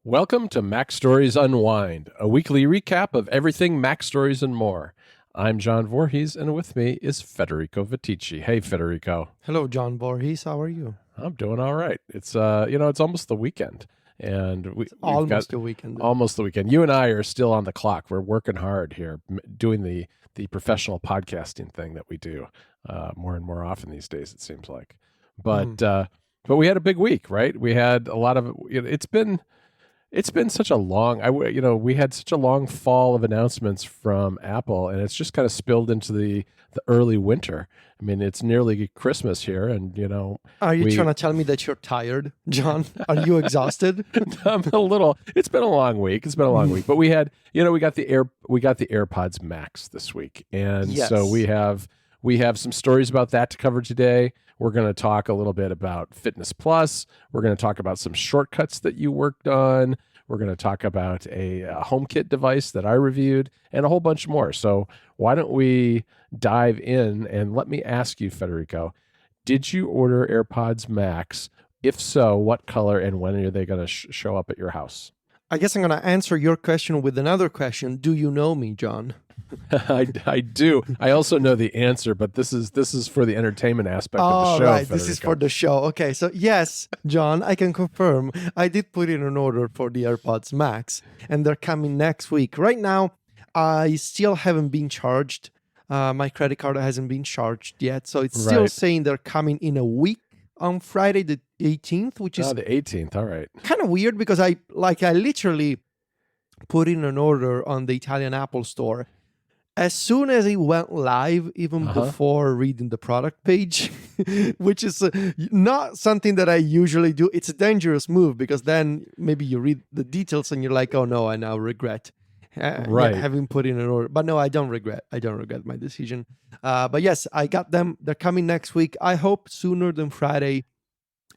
Welcome to MacStories Unwind, a weekly recap of everything MacStories and more. I'm John Voorhees, and with me is Federico Viticci. Hey, Federico. Hello, John Voorhees. How are you? I'm doing all right. It's it's almost the weekend, and we've Almost got a weekend. almost the weekend. You and I are still on the clock. We're working hard here, doing the professional podcasting thing that we do more and more often these days. It seems like, but we had a big week, right? We had a lot of. It's been such a long, we had such a long fall of announcements from Apple, and it's just kind of spilled into the early winter. I mean, it's nearly Christmas here, and Are you trying to tell me that you're tired, John? Are you exhausted? I'm a little. It's been a long week. But we had, we got the AirPods Max this week, and Yes. so we have some stories about that to cover today. We're going to talk a little bit about Fitness Plus. We're going to talk about some shortcuts that you worked on. We're going to talk about a HomeKit device that I reviewed and a whole bunch more. So why don't we dive in, and let me ask you, Federico, did you order AirPods Max? If so, what color and when are they going to show up at your house? I guess I'm going to answer your question with another question. Do you know me, John? I do. I also know the answer, but this is for the entertainment aspect of the show. Right. Federico. This is for the show. Okay. So yes, John, I can confirm I did put in an order for the AirPods Max, and they're coming next week. Right now, I still haven't been charged. My credit card hasn't been charged yet. So it's still saying they're coming in a week on Friday the 18th, which is the 18th. All right. kind of weird because I literally put in an order on the Italian Apple Store as soon as it went live, even before reading the product page, which is not something that I usually do. It's a dangerous move because then maybe you read the details and you're like, oh no, I now regret having put in an order. But no, I don't regret my decision. But yes, I got them. They're coming next week. I hope sooner than Friday.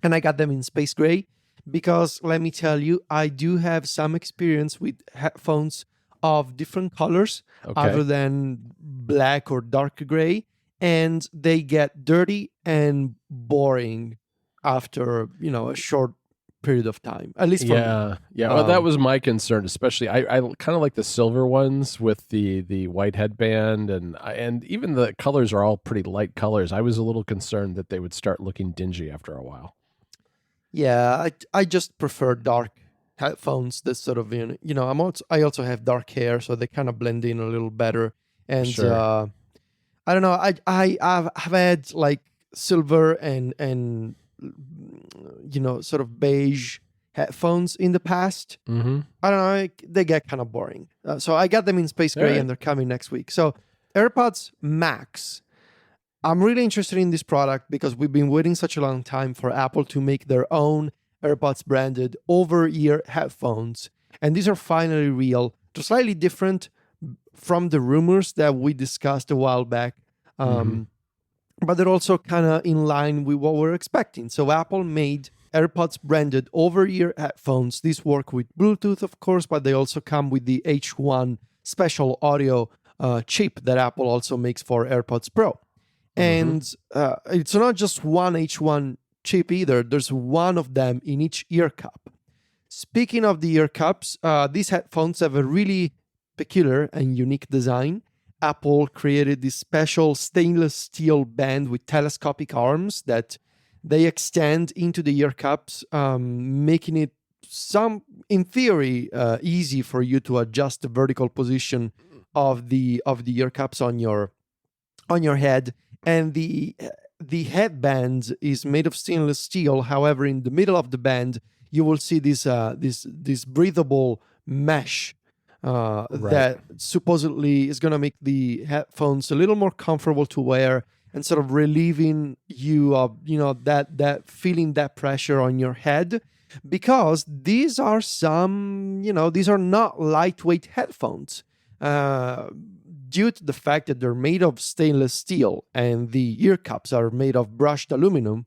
And I got them in space gray because let me tell you, I do have some experience with headphones of different colors other than black or dark gray, and they get dirty and boring after a short period of time, at least for me. Well, that was my concern, especially I kind of like the silver ones with the white headband, and even the colors are all pretty light colors. I was a little concerned that they would start looking dingy after a while. Yeah, I just prefer dark headphones. That sort of I also have dark hair, so they kind of blend in a little better. And Sure. I don't know. I've had like silver and sort of beige headphones in the past. Mm-hmm. I don't know. They get kind of boring. So I got them in space gray, and they're coming next week. So AirPods Max. I'm really interested in this product because we've been waiting such a long time for Apple to make their own AirPods branded over-ear headphones. And these are finally real. They're slightly different from the rumors that we discussed a while back. But they're also kind of in line with what we're expecting. So Apple made AirPods branded over-ear headphones. These work with Bluetooth, of course, but they also come with the H1 special audio chip that Apple also makes for AirPods Pro. And it's not just one H1 chip either. There's one of them in each ear cup. Speaking of the ear cups, these headphones have a really peculiar and unique design. Apple created this special stainless steel band with telescopic arms that they extend into the ear cups, making it in theory, easy for you to adjust the vertical position of the ear cups on your head. And the headband is made of stainless steel. However, in the middle of the band, you will see this breathable mesh that supposedly is going to make the headphones a little more comfortable to wear and sort of relieving you of that feeling, that pressure on your head, because these are these are not lightweight headphones. Due to the fact that they're made of stainless steel and the ear cups are made of brushed aluminum,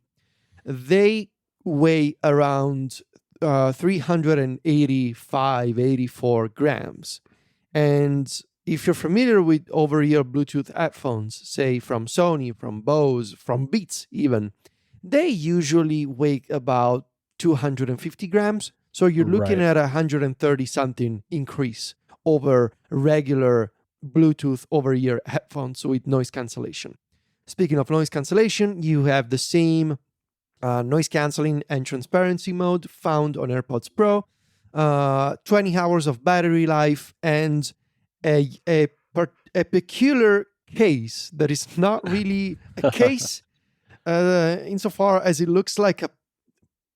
they weigh around 384 grams. And if you're familiar with over-ear Bluetooth headphones, say from Sony, from Bose, from Beats even, they usually weigh about 250 grams. So you're looking Right. at 130 something increase over regular Bluetooth over-ear headphones with noise cancellation. Speaking of noise cancellation, you have the same noise canceling and transparency mode found on AirPods Pro, 20 hours of battery life, and a peculiar case that is not really a case insofar as it looks like a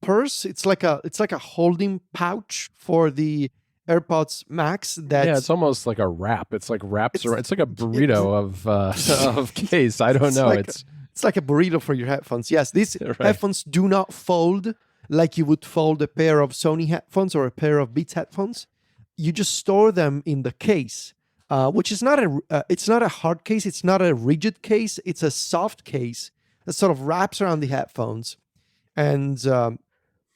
purse. It's like a holding pouch for the AirPods Max. Yeah, it's almost like a wrap. It's like wraps around. It's like a burrito of case. I don't know. It's like a burrito for your headphones. Yes, these right. headphones do not fold like you would fold a pair of Sony headphones or a pair of Beats headphones. You just store them in the case, which is it's not a hard case. It's not a rigid case. It's a soft case that sort of wraps around the headphones. And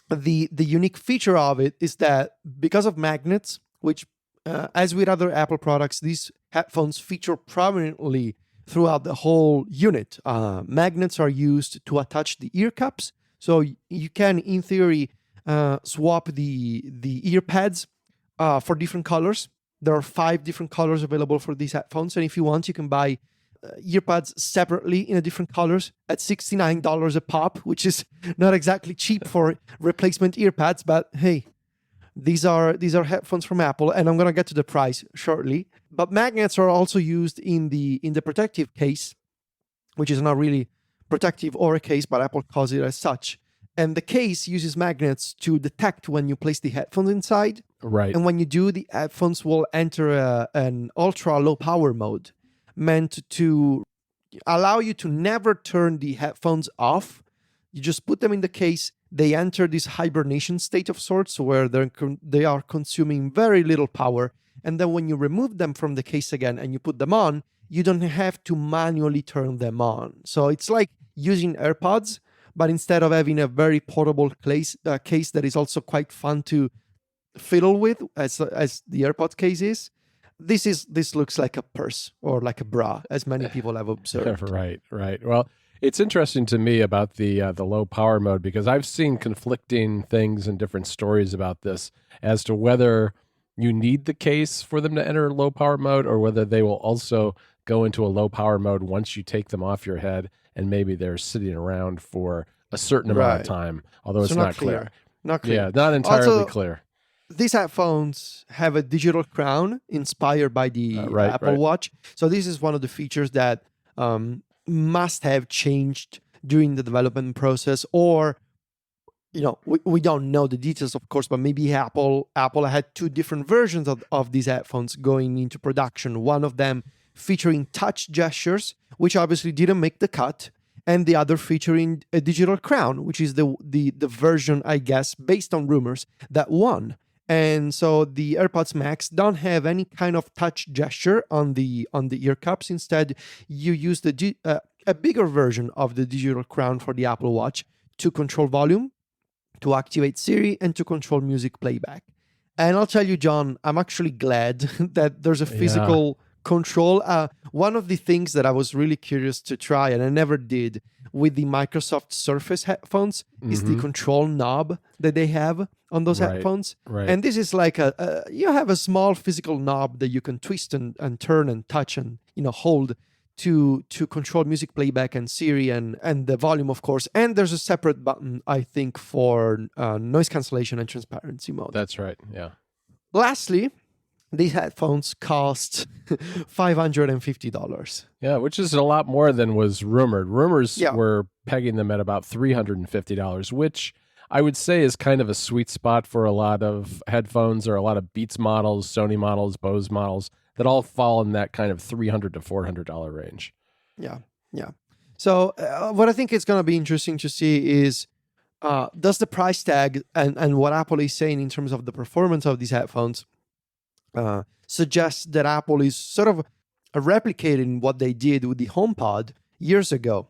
the unique feature of it is that because of magnets, which as with other Apple products, these headphones feature prominently throughout the whole unit. Magnets are used to attach the ear cups, so you can, in theory, swap the ear pads for different colors. There are 5 different colors available for these headphones, and if you want, you can buy ear pads separately in different colors at $69 a pop, which is not exactly cheap for replacement ear pads, but hey, these are headphones from Apple, and I'm gonna get to the price shortly. But magnets are also used in the protective case, which is not really protective or a case, but Apple calls it as such. And the case uses magnets to detect when you place the headphones inside. Right. And when you do, the headphones will enter an ultra low power mode, meant to allow you to never turn the headphones off. You just put them in the case. They enter this hibernation state of sorts where they are consuming very little power. And then when you remove them from the case again and you put them on, you don't have to manually turn them on. So it's like using AirPods, but instead of having a very portable case that is also quite fun to fiddle with, as the AirPods case is, this looks like a purse or like a bra, as many people have observed. Right. Well, it's interesting to me about the low power mode, because I've seen conflicting things and different stories about this as to whether you need the case for them to enter low power mode, or whether they will also go into a low power mode once you take them off your head, and maybe they're sitting around for a certain amount of time, although it's not clear. Not clear. Yeah, not entirely also, clear. These headphones have a digital crown inspired by the Apple Watch. So this is one of the features that must have changed during the development process, or we don't know the details, of course, but maybe Apple had 2 different versions of these headphones going into production. One of them featuring touch gestures, which obviously didn't make the cut, and the other featuring a digital crown, which is the version, I guess, based on rumors, that won. And so the AirPods Max don't have any kind of touch gesture on the ear cups. Instead, you use a bigger version of the digital crown for the Apple Watch to control volume, to activate Siri, and to control music playback. And I'll tell you, John, I'm actually glad that there's a physical control. One of the things that I was really curious to try, and I never did, with the Microsoft Surface headphones is the control knob that they have on those headphones. Right. And this is like you have a small physical knob that you can twist and turn and touch and hold to control music playback and Siri and the volume, of course. And there's a separate button, I think, for noise cancellation and transparency mode. That's right. Yeah. Lastly, these headphones cost $550. Yeah, which is a lot more than was rumored. Rumors were pegging them at about $350, which I would say is kind of a sweet spot for a lot of headphones, or a lot of Beats models, Sony models, Bose models, that all fall in that kind of $300 to $400 range. Yeah. So what I think is going to be interesting to see is, does the price tag and what Apple is saying in terms of the performance of these headphones suggests that Apple is sort of replicating what they did with the HomePod years ago.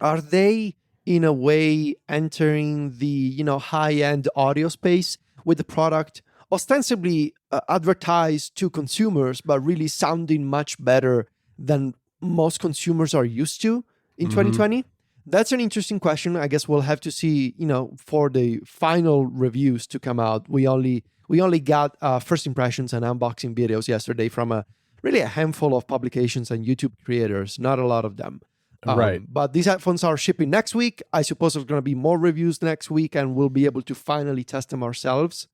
Are they, in a way, entering the high-end audio space with the product ostensibly advertised to consumers, but really sounding much better than most consumers are used to in 2020? That's an interesting question. I guess we'll have to see, for the final reviews to come out. We only got first impressions and unboxing videos yesterday from really a handful of publications and YouTube creators, not a lot of them. Right. But these headphones are shipping next week. I suppose there's going to be more reviews next week, and we'll be able to finally test them ourselves.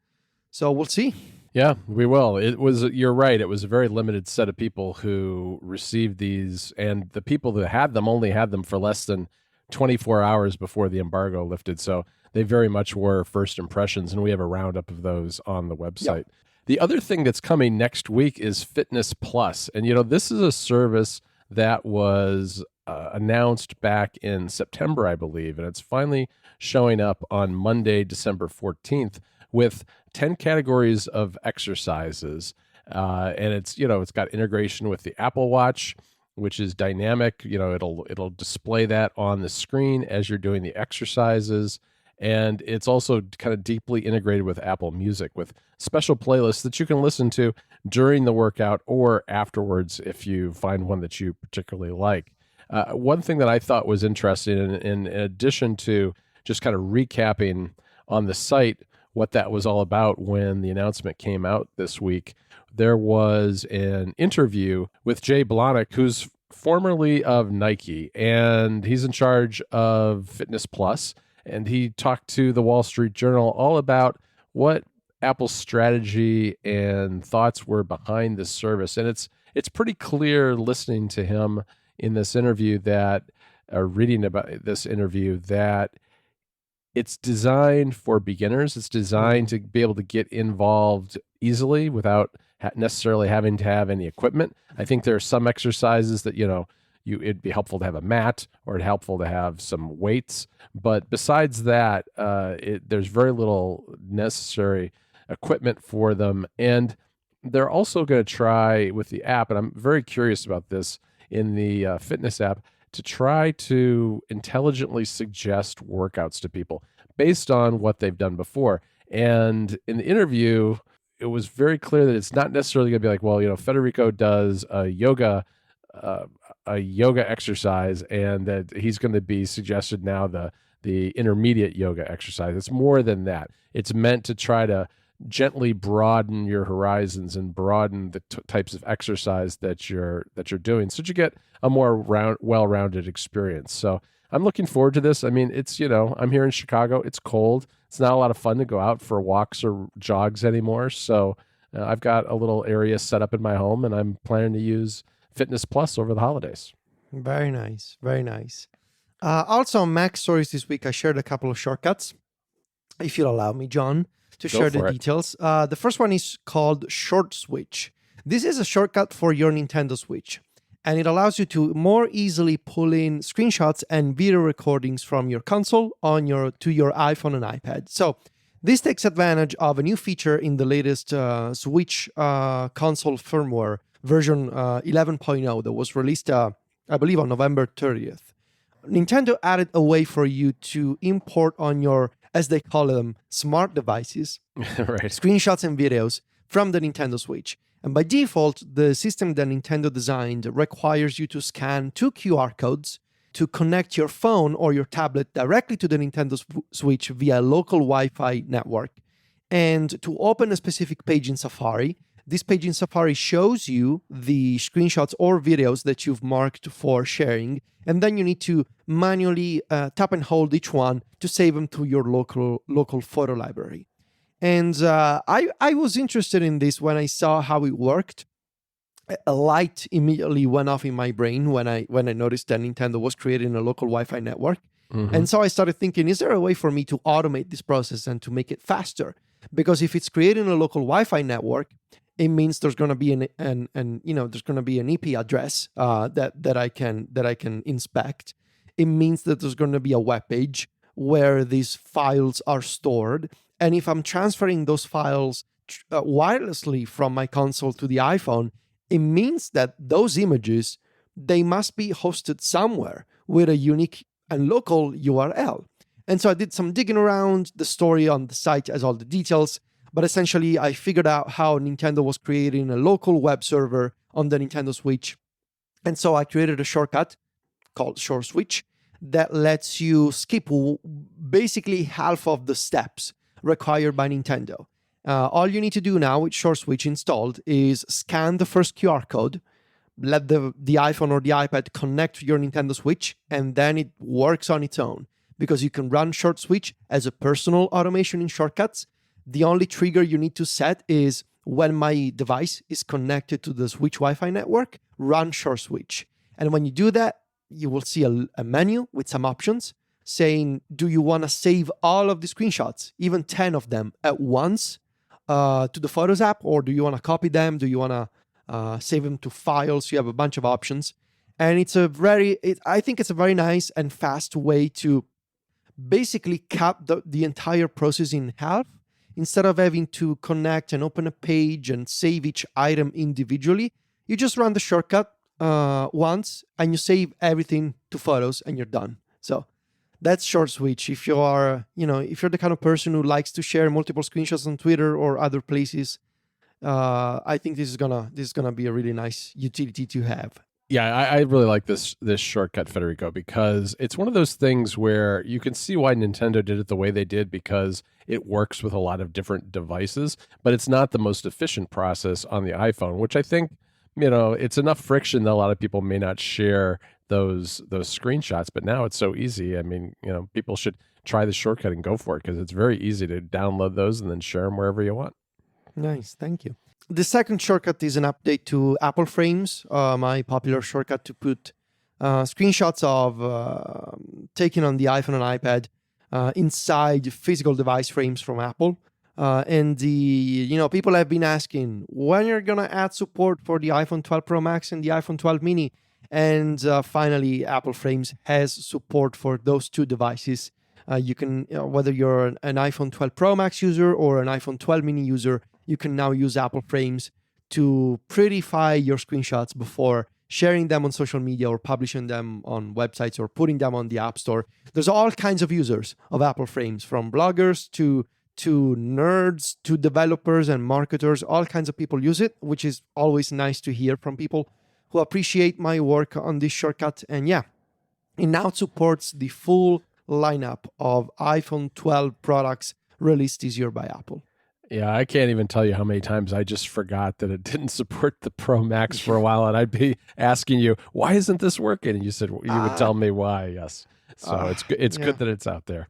So we'll see. Yeah, we will. You're right. It was a very limited set of people who received these, and the people that had them only had them for less than 24 hours before the embargo lifted. So they very much were first impressions, and we have a roundup of those on the website. Yep. The other thing that's coming next week is Fitness Plus. And, this is a service that was announced back in September, I believe, and it's finally showing up on Monday, December 14th with 10 categories of exercises. And it's got integration with the Apple Watch, which is dynamic. It'll display that on the screen as you're doing the exercises. And it's also kind of deeply integrated with Apple Music with special playlists that you can listen to during the workout or afterwards if you find one that you particularly like. One thing that I thought was interesting, in addition to just kind of recapping on the site what that was all about when the announcement came out this week, there was an interview with Jay Blahnik, who's formerly of Nike, and he's in charge of Fitness Plus. And he talked to the Wall Street Journal all about what Apple's strategy and thoughts were behind this service. And it's pretty clear listening to him in this interview reading about this interview, that it's designed for beginners. It's designed to be able to get involved easily without necessarily having to have any equipment. I think there are some exercises that, it'd be helpful to have a mat or helpful to have some weights. But besides that, there's very little necessary equipment for them. And they're also going to try with the app, and I'm very curious about this in the fitness app, to try to intelligently suggest workouts to people based on what they've done before. And in the interview, it was very clear that it's not necessarily going to be like, well, Federico does a yoga exercise, and that he's going to be suggested now the intermediate yoga exercise. It's more than that. It's meant to try to gently broaden your horizons and broaden the types of exercise that you're doing, so that you get a more well-rounded experience. So I'm looking forward to this. I mean, it's, I'm here in Chicago. It's cold. It's not a lot of fun to go out for walks or jogs anymore. So I've got a little area set up in my home, and I'm planning to use Fitness Plus over the holidays. Very nice. Very nice. Also on MacStories this week, I shared a couple of shortcuts, if you'll allow me, John, to share the details. The first one is called Short Switch. This is a shortcut for your Nintendo Switch, and it allows you to more easily pull in screenshots and video recordings from your console to your iPhone and iPad. So this takes advantage of a new feature in the latest Switch console firmware, version 11.0, that was released, I believe, on November 30th. Nintendo added a way for you to import on your, as they call them, smart devices, right, screenshots and videos from the Nintendo Switch. And by default, the system that Nintendo designed requires you to scan 2 QR codes to connect your phone or your tablet directly to the Nintendo Switch via local Wi-Fi network. And to open a specific page in Safari, this page in Safari shows you the screenshots or videos that you've marked for sharing, and then you need to manually tap and hold each one to save them to your local photo library. And I was interested in this when I saw how it worked. A light immediately went off in my brain when I noticed that Nintendo was creating a local Wi-Fi network. Mm-hmm. And so I started thinking, is there a way for me to automate this process and to make it faster? Because if it's creating a local Wi-Fi network, it means there's going to be there's going to be an IP address that I can inspect. It means that there's going to be a web page where these files are stored, and if I'm transferring those files wirelessly from my console to the iPhone, it means that those images, they must be hosted somewhere with a unique and local URL. And so I did some digging around. The story on the site has all the details. But essentially, I figured out how Nintendo was creating a local web server on the Nintendo Switch. And so I created a shortcut called Short Switch that lets you skip basically half of the steps required by Nintendo. All you need to do now with Short Switch installed is scan the first QR code, let the iPhone or the iPad connect to your Nintendo Switch, and then it works on its own. Because you can run Short Switch as a personal automation in Shortcuts. The only trigger you need to set is when my device is connected to the Switch Wi-Fi network, run Short Switch. And when you do that, you will see a menu with some options saying, do you want to save all of the screenshots, even 10 of them at once to the Photos app, or do you want to copy them? Do you want to save them to files? You have a bunch of options. And I think it's a very nice and fast way to basically cap the entire process in half. Instead of having to connect and open a page and save each item individually, you just run the shortcut once and you save everything to Photos and you're done. So that's Short Switch. If you're the kind of person who likes to share multiple screenshots on Twitter or other places, I think this is gonna be a really nice utility to have. Yeah, I really like this shortcut, Federico, because it's one of those things where you can see why Nintendo did it the way they did, because it works with a lot of different devices, but it's not the most efficient process on the iPhone, which I think, it's enough friction that a lot of people may not share those screenshots, but now it's so easy. I mean, people should try the shortcut and go for it, because it's very easy to download those and then share them wherever you want. Nice, thank you. The second shortcut is an update to Apple Frames, my popular shortcut to put screenshots of taken on the iPhone and iPad inside physical device frames from Apple. And people have been asking when you're going to add support for the iPhone 12 Pro Max and the iPhone 12 mini. And finally, Apple Frames has support for those two devices. You can, whether you're an iPhone 12 Pro Max user or an iPhone 12 mini user, you can now use Apple Frames to prettify your screenshots before sharing them on social media or publishing them on websites or putting them on the App Store. There's all kinds of users of Apple Frames, from bloggers to nerds to developers and marketers. All kinds of people use it, which is always nice to hear from people who appreciate my work on this shortcut. And yeah, it now supports the full lineup of iPhone 12 products released this year by Apple. Yeah, I can't even tell you how many times I just forgot that it didn't support the Pro Max for a while, and I'd be asking you, why isn't this working? And you said you would tell me why. Yes, so it's good that it's out there.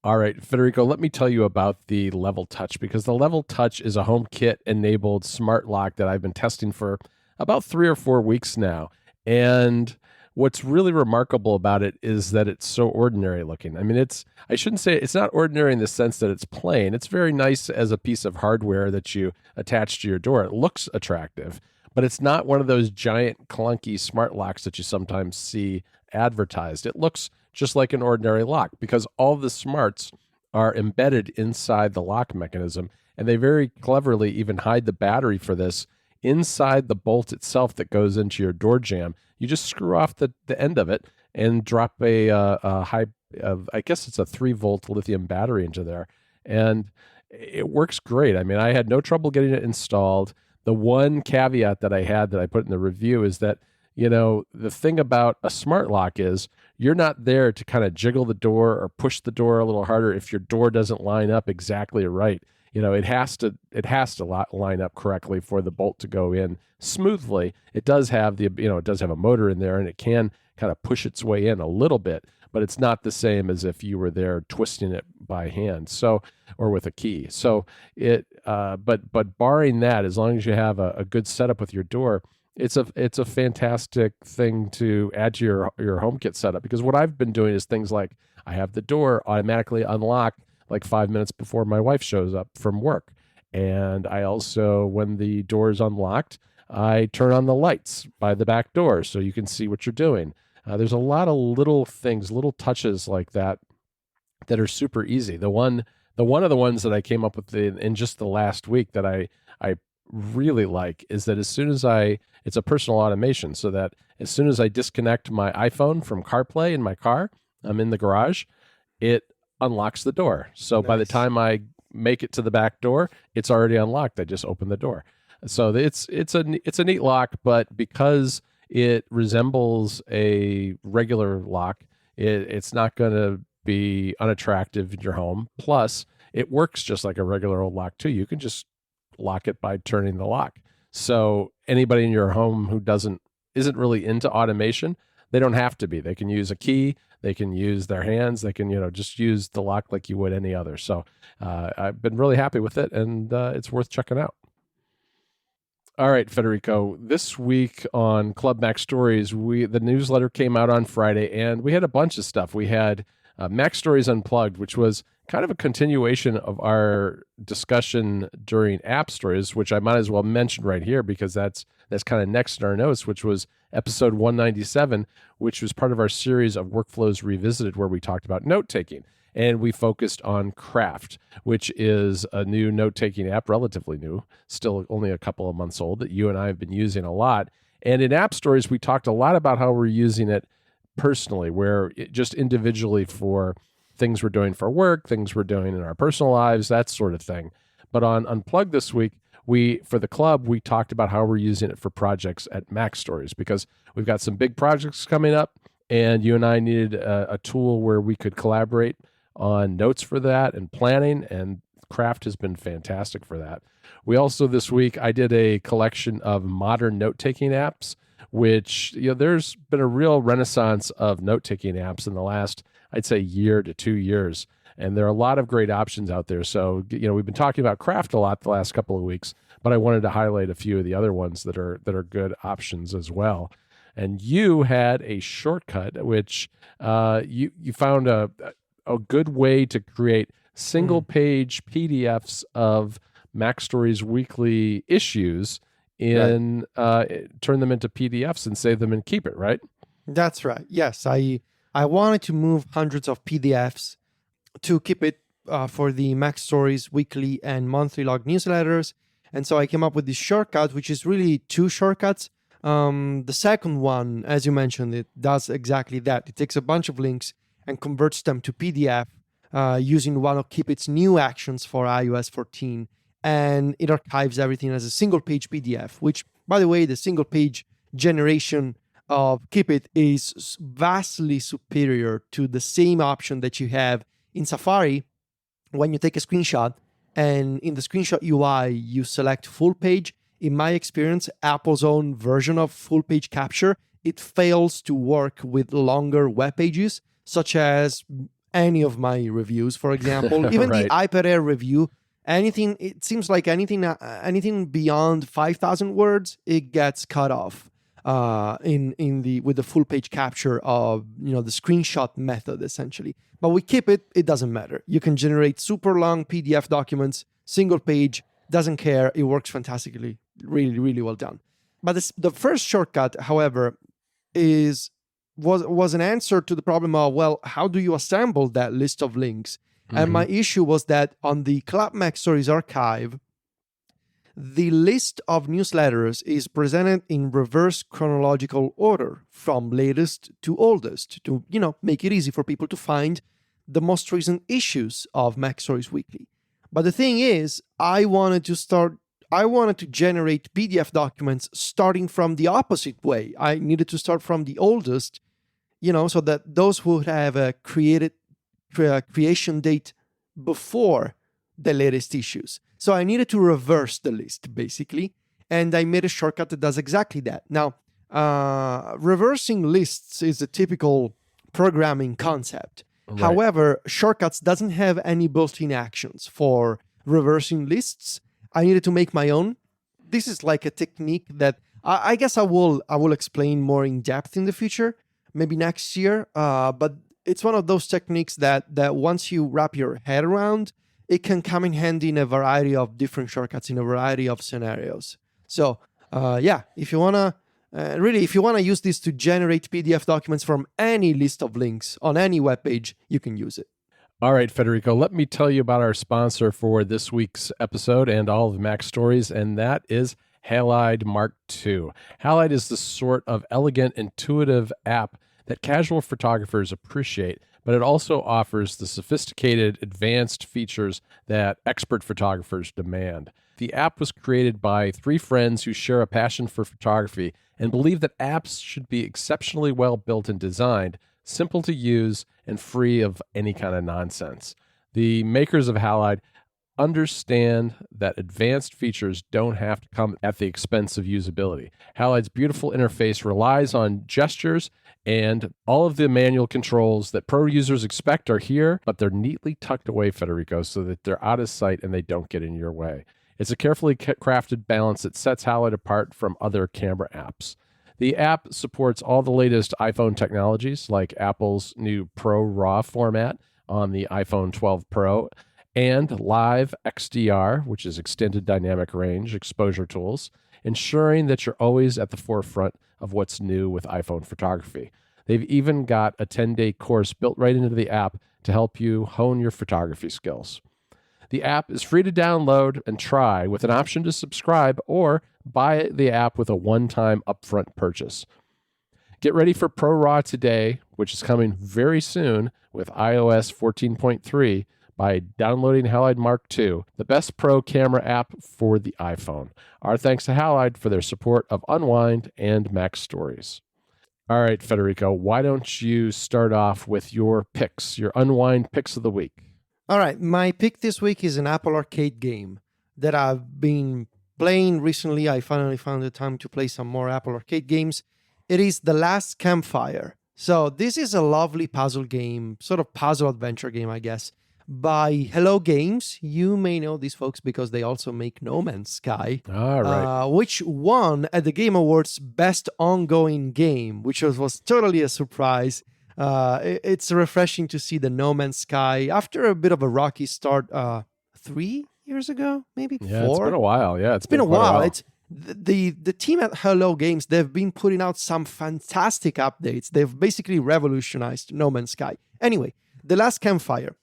All right, Federico, let me tell you about the Level Touch, because the Level Touch is a HomeKit enabled smart lock that I've been testing for about 3 or 4 weeks now, and what's really remarkable about it is that it's so ordinary looking. I mean, I shouldn't say it's not ordinary in the sense that it's plain. It's very nice as a piece of hardware that you attach to your door. It looks attractive, but it's not one of those giant clunky smart locks that you sometimes see advertised. It looks just like an ordinary lock because all the smarts are embedded inside the lock mechanism, and they very cleverly even hide the battery for this inside the bolt itself that goes into your door jamb. You just screw off the end of it and drop a high, I guess it's a 3-volt lithium battery into there. And it works great. I mean, I had no trouble getting it installed. The one caveat that I had that I put in the review is that, the thing about a smart lock is you're not there to kind of jiggle the door or push the door a little harder if your door doesn't line up exactly right. It has to line up correctly for the bolt to go in smoothly. It does have it does have a motor in there, and it can kind of push its way in a little bit, but it's not the same as if you were there twisting it by hand, or with a key. So but barring that, as long as you have a good setup with your door, it's a fantastic thing to add to your HomeKit setup, because what I've been doing is things like I have the door automatically unlock like 5 minutes before my wife shows up from work. And I also, when the door is unlocked, I turn on the lights by the back door so you can see what you're doing. There's a lot of little things, little touches like that are super easy. One of the ones that I came up with in just the last week that I really like is that as soon as it's a personal automation, so that as soon as I disconnect my iPhone from CarPlay in my car, I'm in the garage, it unlocks the door. So nice. By the time I make it to the back door, it's already unlocked. I just open the door. So it's a neat lock, but because it resembles a regular lock, It's not going to be unattractive in your home. Plus, it works just like a regular old lock too. You can just lock it by turning the lock. So anybody in your home who isn't really into automation, they don't have to be. They can use a key. They can use their hands. They can, just use the lock like you would any other. So I've been really happy with it, and it's worth checking out. All right, Federico, this week on Club MacStories, the newsletter came out on Friday, and we had a bunch of stuff. We had MacStories Unplugged, which was kind of a continuation of our discussion during App Stories, which I might as well mention right here because that's kind of next in our notes, which was episode 197, which was part of our series of Workflows Revisited, where we talked about note-taking. And we focused on Craft, which is a new note-taking app, relatively new, still only a couple of months old, that you and I have been using a lot. And in App Stories, we talked a lot about how we're using it personally, just individually for things we're doing for work, things we're doing in our personal lives, that sort of thing. But on Unplugged this week, for the club, we talked about how we're using it for projects at MacStories, because we've got some big projects coming up, and you and I needed a tool where we could collaborate on notes for that and planning, and Craft has been fantastic for that. We also, this week, I did a collection of modern note-taking apps, which, there's been a real renaissance of note-taking apps in the last, I'd say, year to 2 years. And there are a lot of great options out there. So, we've been talking about Craft a lot the last couple of weeks, but I wanted to highlight a few of the other ones that are good options as well. And you had a shortcut, which you found a good way to create single-page PDFs of MacStories Weekly issues turn them into PDFs and save them and keep it, right? That's right. Yes, I wanted to move hundreds of PDFs to keep it for the MacStories Weekly and monthly log newsletters. And so I came up with this shortcut, which is really two shortcuts. The second one, as you mentioned, it does exactly that. It takes a bunch of links and converts them to PDF using one of Keepit's new actions for iOS 14. And it archives everything as a single-page PDF, which, by the way, the single-page generation of Keepit is vastly superior to the same option that you have in Safari when you take a screenshot. And in the screenshot UI, you select full page. In my experience, Apple's own version of full page capture, it fails to work with longer web pages, such as any of my reviews, for example. Even right. The iPad Air review, it seems like anything beyond 5,000 words, it gets cut off with the full page capture of the screenshot method, essentially. But with Keepit, it doesn't matter. You can generate super long PDF documents, single page, doesn't care. It works fantastically, really, really well done. But the first shortcut, however, was an answer to the problem of, well, how do you assemble that list of links? Mm-hmm. And my issue was that on the Club MacStories archive, the list of newsletters is presented in reverse chronological order from latest to oldest to, make it easy for people to find the most recent issues of MacStories Weekly. But the thing is, I wanted to generate PDF documents starting from the opposite way. I needed to start from the oldest, so that those would have a creation date before the latest issues. So I needed to reverse the list, basically, and I made a shortcut that does exactly that. Now, reversing lists is a typical programming concept. Right. However, shortcuts doesn't have any built-in actions for reversing lists. I needed to make my own. This is like a technique that I guess I will explain more in depth in the future, maybe next year. But it's one of those techniques that once you wrap your head around, it can come in handy in a variety of different shortcuts in a variety of scenarios. So, if you wanna use this to generate PDF documents from any list of links on any web page, you can use it. All right, Federico, let me tell you about our sponsor for this week's episode and all of MacStories, and that is Halide Mark II. Halide is the sort of elegant, intuitive app that casual photographers appreciate, but it also offers the sophisticated, advanced features that expert photographers demand. The app was created by three friends who share a passion for photography and believe that apps should be exceptionally well built and designed simple to use, and free of any kind of nonsense. The makers of Halide understand that advanced features don't have to come at the expense of usability. Halide's beautiful interface relies on gestures, and all of the manual controls that pro users expect are here, but they're neatly tucked away, Federico, so that they're out of sight and they don't get in your way. It's a carefully crafted balance that sets Halide apart from other camera apps. The app supports all the latest iPhone technologies, like Apple's new Pro RAW format on the iPhone 12 Pro, and Live XDR, which is extended dynamic range exposure tools, ensuring that you're always at the forefront of what's new with iPhone photography. They've even got a 10-day course built right into the app to help you hone your photography skills. The app is free to download and try with an option to subscribe or buy the app with a one-time upfront purchase. Get ready for Pro RAW today, which is coming very soon with iOS 14.3 by downloading Halide Mark II, the best pro camera app for the iPhone. Our thanks to Halide for their support of Unwind and MacStories. All right, Federico, why don't you start off with your picks, your Unwind picks of the week? All right, my pick this week is an Apple Arcade game that I've been playing recently. I finally found the time to play some more Apple Arcade games. It is The Last Campfire. So this is a lovely puzzle game, sort of puzzle adventure game, I guess, by Hello Games. You may know these folks because they also make No Man's Sky, which won at the Game Awards Best Ongoing Game, which was totally a surprise. It's refreshing to see the No Man's Sky after a bit of a rocky start 3 years ago, maybe 4. Yeah, it's been a while. Yeah, it's been a while. It's the team at Hello Games. They've been putting out some fantastic updates. They've basically revolutionized No Man's Sky. Anyway, The Last Campfire,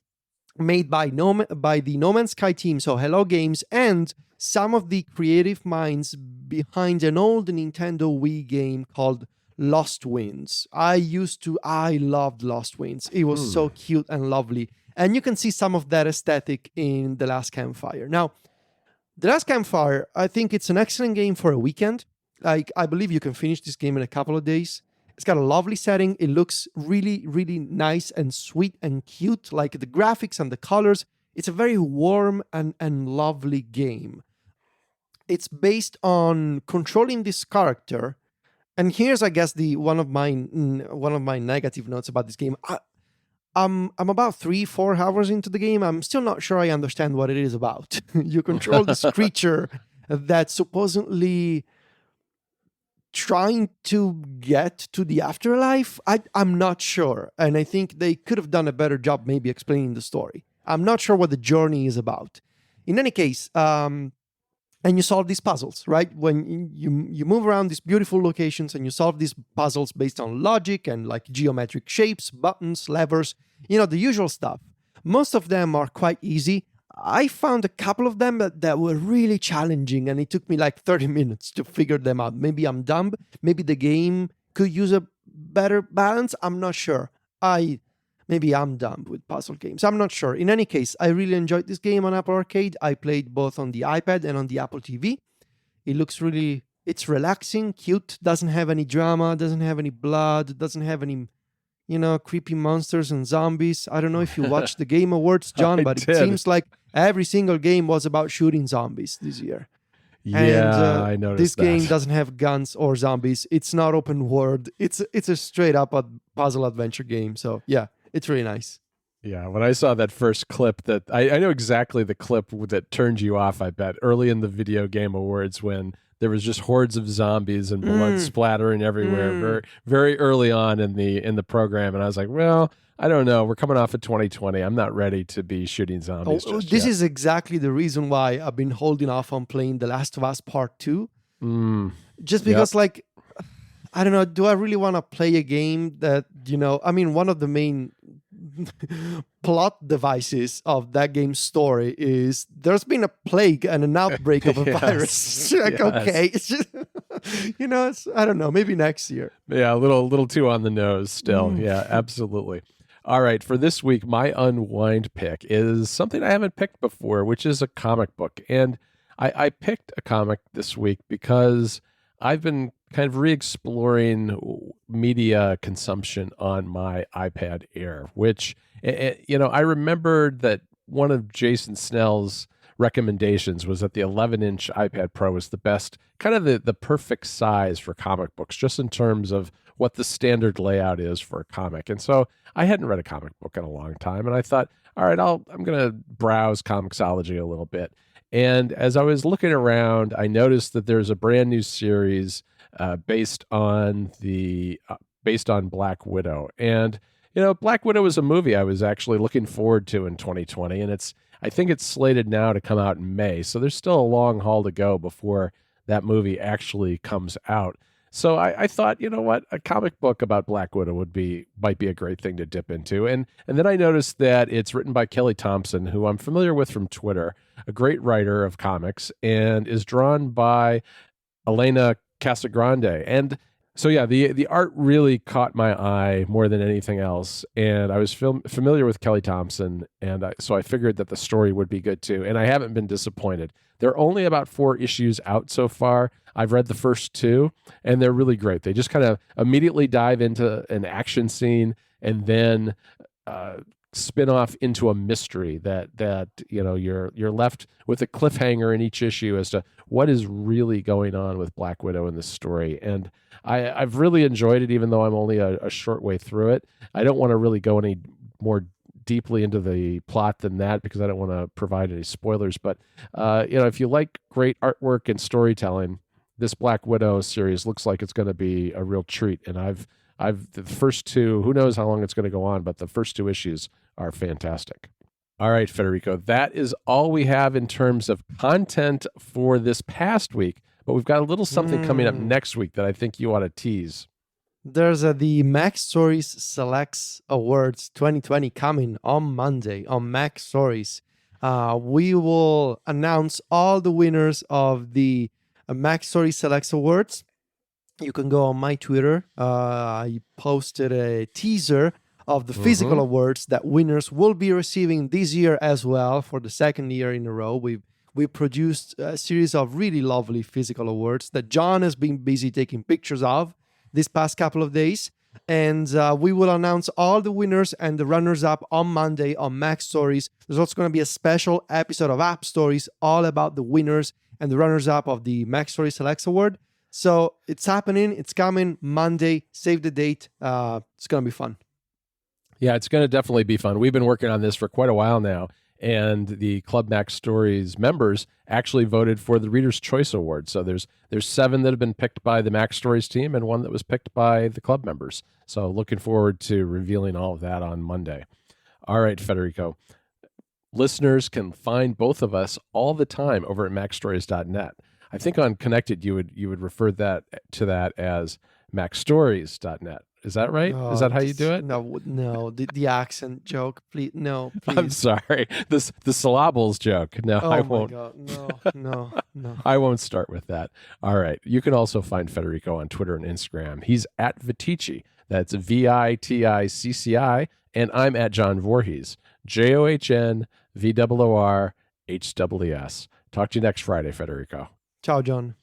made by the No Man's Sky team, so Hello Games, and some of the creative minds behind an old Nintendo Wii game called Lost Winds. I loved Lost Winds. It was so cute and lovely. And you can see some of that aesthetic in The Last Campfire. Now, The Last Campfire, I think it's an excellent game for a weekend. Like, I believe you can finish this game in a couple of days. It's got a lovely setting. It looks really, really nice and sweet and cute. Like the graphics and the colors. It's a very warm and lovely game. It's based on controlling this character. And here's, I guess, one of my negative notes about this game. I'm about 3-4 hours into the game. I'm still not sure I understand what it is about. You control this creature that's supposedly trying to get to the afterlife. I'm not sure. And I think they could have done a better job maybe explaining the story. I'm not sure what the journey is about. In any case, and you solve these puzzles, right? When you move around these beautiful locations and you solve these puzzles based on logic and like geometric shapes, buttons, levers, the usual stuff. Most of them are quite easy. I found a couple of them that were really challenging, and it took me like 30 minutes to figure them out. Maybe I'm dumb. Maybe the game could use a better balance. I'm not sure. Maybe I'm dumb with puzzle games. I'm not sure. In any case, I really enjoyed this game on Apple Arcade. I played both on the iPad and on the Apple TV. It looks it's relaxing, cute, doesn't have any drama, doesn't have any blood, doesn't have any, creepy monsters and zombies. I don't know if you watched the Game Awards, John, but it seems like every single game was about shooting zombies this year. Yeah, I noticed this that. game doesn't have guns or zombies. It's not open world. It's a straight up puzzle adventure game. So yeah, it's really nice. Yeah, when I saw that first clip, that I know exactly the clip that turned you off, I bet, early in the Video Game Awards when there was just hordes of zombies and blood splattering everywhere very, very early on in the program. And I was like, well, I don't know. We're coming off of 2020. I'm not ready to be shooting zombies. This is exactly the reason why I've been holding off on playing The Last of Us Part 2. Just because, I don't know, do I really want to play a game that, one of the main plot devices of that game's story is there's been a plague and an outbreak of a virus. Okay, it's just, I don't know, maybe next year. Yeah, a little too on the nose still. Yeah, absolutely. All right, for this week, my Unwind pick is something I haven't picked before, which is a comic book. And I picked a comic this week because I've been kind of re-exploring media consumption on my iPad Air, which, I remembered that one of Jason Snell's recommendations was that the 11-inch iPad Pro was the best, kind of the perfect size for comic books, just in terms of what the standard layout is for a comic. And so I hadn't read a comic book in a long time, and I thought, all right, I'm going to browse Comixology a little bit. And as I was looking around, I noticed that there's a brand new series based on Black Widow. And Black Widow is a movie I was actually looking forward to in 2020, and I think it's slated now to come out in May. So there's still a long haul to go before that movie actually comes out. So I thought, you know what, a comic book about Black Widow might be a great thing to dip into. And then I noticed that it's written by Kelly Thompson, who I'm familiar with from Twitter, a great writer of comics, and is drawn by Elena Casagrande. And so, yeah, the art really caught my eye more than anything else. And I was familiar with Kelly Thompson, and so I figured that the story would be good too. And I haven't been disappointed. There are only about 4 issues out so far. I've read the first 2, and they're really great. They just kind of immediately dive into an action scene and then spin off into a mystery that you're left with a cliffhanger in each issue as to what is really going on with Black Widow in this story. And I've really enjoyed it, even though I'm only a short way through it. I don't want to really go any more deeply into the plot than that because I don't want to provide any spoilers. But if you like great artwork and storytelling, this Black Widow series looks like it's going to be a real treat. And I've the first 2, who knows how long it's going to go on, but the first 2 issues are fantastic. All right, Federico, that is all we have in terms of content for this past week, but we've got a little something coming up next week that I think you ought to tease. There's the MacStories Selects Awards 2020 coming on Monday on MacStories. We will announce all the winners of the MacStories Selects Awards. You can go on my Twitter. I posted a teaser of the physical awards that winners will be receiving this year as well for the second year in a row. We produced a series of really lovely physical awards that John has been busy taking pictures of this past couple of days. And we will announce all the winners and the runners-up on Monday on MacStories. There's also going to be a special episode of App Stories all about the winners and the runners-up of the MacStories Selects Award. So it's happening. It's coming Monday. Save the date. It's going to be fun. Yeah, it's going to definitely be fun. We've been working on this for quite a while now, and the Club MacStories members actually voted for the Reader's Choice Award. So there's 7 that have been picked by the MacStories team and 1 that was picked by the club members. So looking forward to revealing all of that on Monday. All right, Federico. Listeners can find both of us all the time over at MacStories.net. I think on Connected you would refer to that as MacStories.net. Is that right? Is that how you do it? No, the accent joke, please. No, please. I'm sorry. The syllables joke. No, I won't. Oh my God, no. I won't start with that. All right. You can also find Federico on Twitter and Instagram. He's at Viticci. That's VITICCI. And I'm at John Voorhees. JOHNVOORHWS. Talk to you next Friday, Federico. Ciao, John.